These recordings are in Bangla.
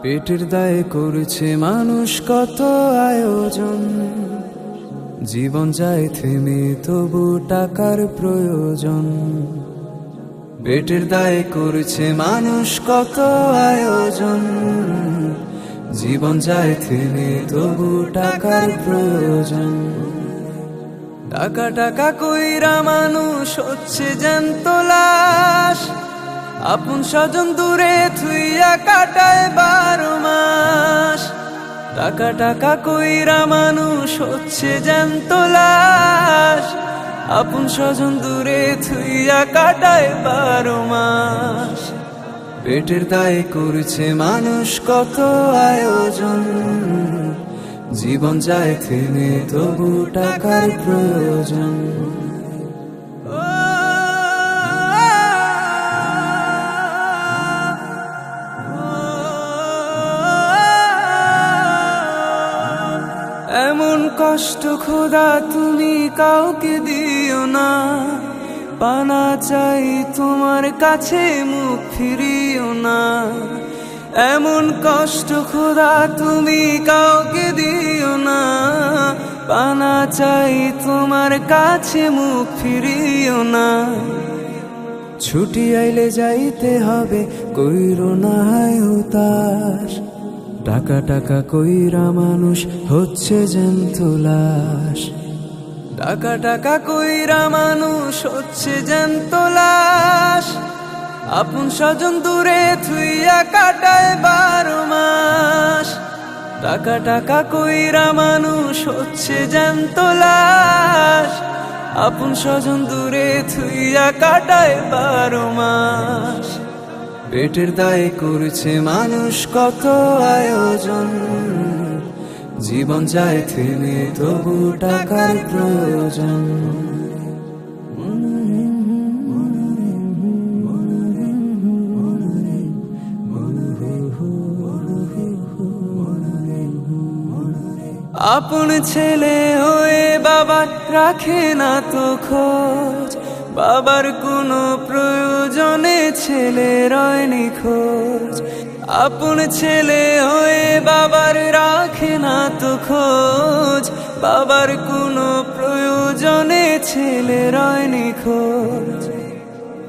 পেটের দায়ে করেছে মানুষ কত আয়োজন, জীবন যায় থেমে তবু টাকার প্রয়োজন। পেটের দায়ে করেছে মানুষ কত আয়োজন, জীবন যায় থেমে তবু টাকার প্রয়োজন। টাকা টাকা কইরা মানুষ হচ্ছে জ্যান্ত লাশ, আপন স্বজন দূরে থুইয়া কাটায় 12 মাস। টাকা টাকা কইরা মানুষ হচ্ছে জ্যান্ত লাশ, আপন স্বজন দূরে থুইয়া কাটায় 12 মাস। পেটের দায়ে করেছে মানুষ কত আয়োজন, জীবন যায় থেমে তবু টাকার প্রয়োজন। এমন কষ্ট খোদা তুমি কাউকে দিও না, পানা চাই তোমার কাছে মুখ ফিরিও না। এমন কষ্ট খোদা তুমি কাউকে দিও না, পানা চাই তোমার কাছে মুখ ফিরিও না। ছুটি আইলে যাইতে হবে কইরো না হায় হুতাশ, টাকা টাকা কইরা মানুষ হচ্ছে জ্যান্ত লাশ। টাকা টাকা কইরা মানুষ হচ্ছে জ্যান্ত লাশ, আপন স্বজন দূরে থুইয়া কাটায় 12 মাস। টাকা টাকা কইরা মানুষ হচ্ছে জ্যান্ত লাশ, আপন স্বজন দূরে থুইয়া কাটায় 12 মাস। পেটের দায়ে করেছে মানুষ কত আয়োজন, জীবন যায় থেমে তবু টাকার প্রয়োজন। আপন ছেলে হয়ে বাবা রাখে না তো খোঁজ, বাবার কোনো প্রয়োজনে ছেলে রয় নিখোঁজ। আপন ছেলে হয়ে বাবার রাখে না তো খোঁজ, বাবার কোনো প্রয়োজনে ছেলে রয় নিখোঁজ।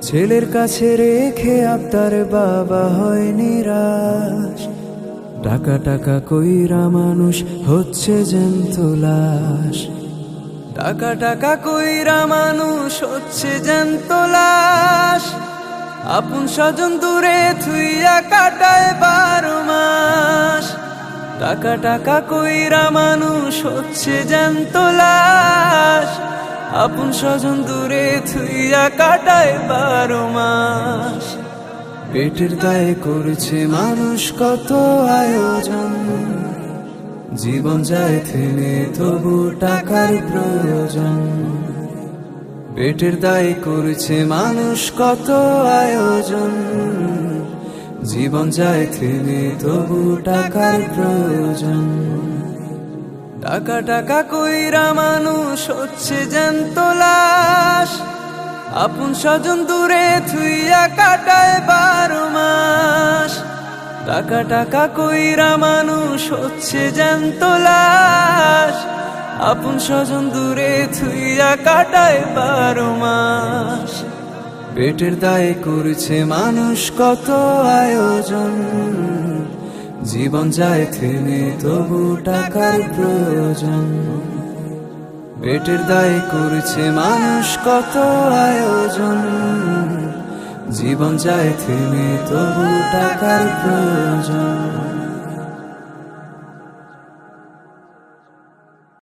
ছেলের কাছে রেখে আপনার বাবা হয় নিরাশ, টাকা টাকা কইরা মানুষ হচ্ছে জ্যান্ত লাশ। টাকা টাকা কইরা মানুষ হচ্ছে জ্যান্ত লাশ, আপন স্বজন দূরে থুইয়া কাটায় 12 মাস। টাকা টাকা কইরা মানুষ হচ্ছে জ্যান্ত লাশ, আপন স্বজন দূরে থুইয়া কাটায় 12 মাস। পেটের দায়ে করেছে মানুষ কত আয়োজন, জীবন যায় থেমে তবু টাকার প্রয়োজন। পেটের দায়ে করেছে মানুষ কত আয়োজন, জীবন যায় থেমে তবু টাকার প্রয়োজন। টাকা টাকা কইরা মানুষ হচ্ছে জ্যান্ত লাশ, আপন স্বজন দূরে থুইয়া কাটায় 12 মাস। টাকা টাকা কইরা মানুষ হচ্ছে জ্যান্ত লাশ, আপন স্বজন দূরে থুইয়া কাটায় 12 মাস। পেটের দায়ে করেছে মানুষ কত আয়োজন, জীবন যায় থেমে তবু টাকার প্রয়োজন। পেটের দায়ে করেছে মানুষ কত আয়োজন, জীবন যায় থেমে তবু টাকার প্রয়োজন।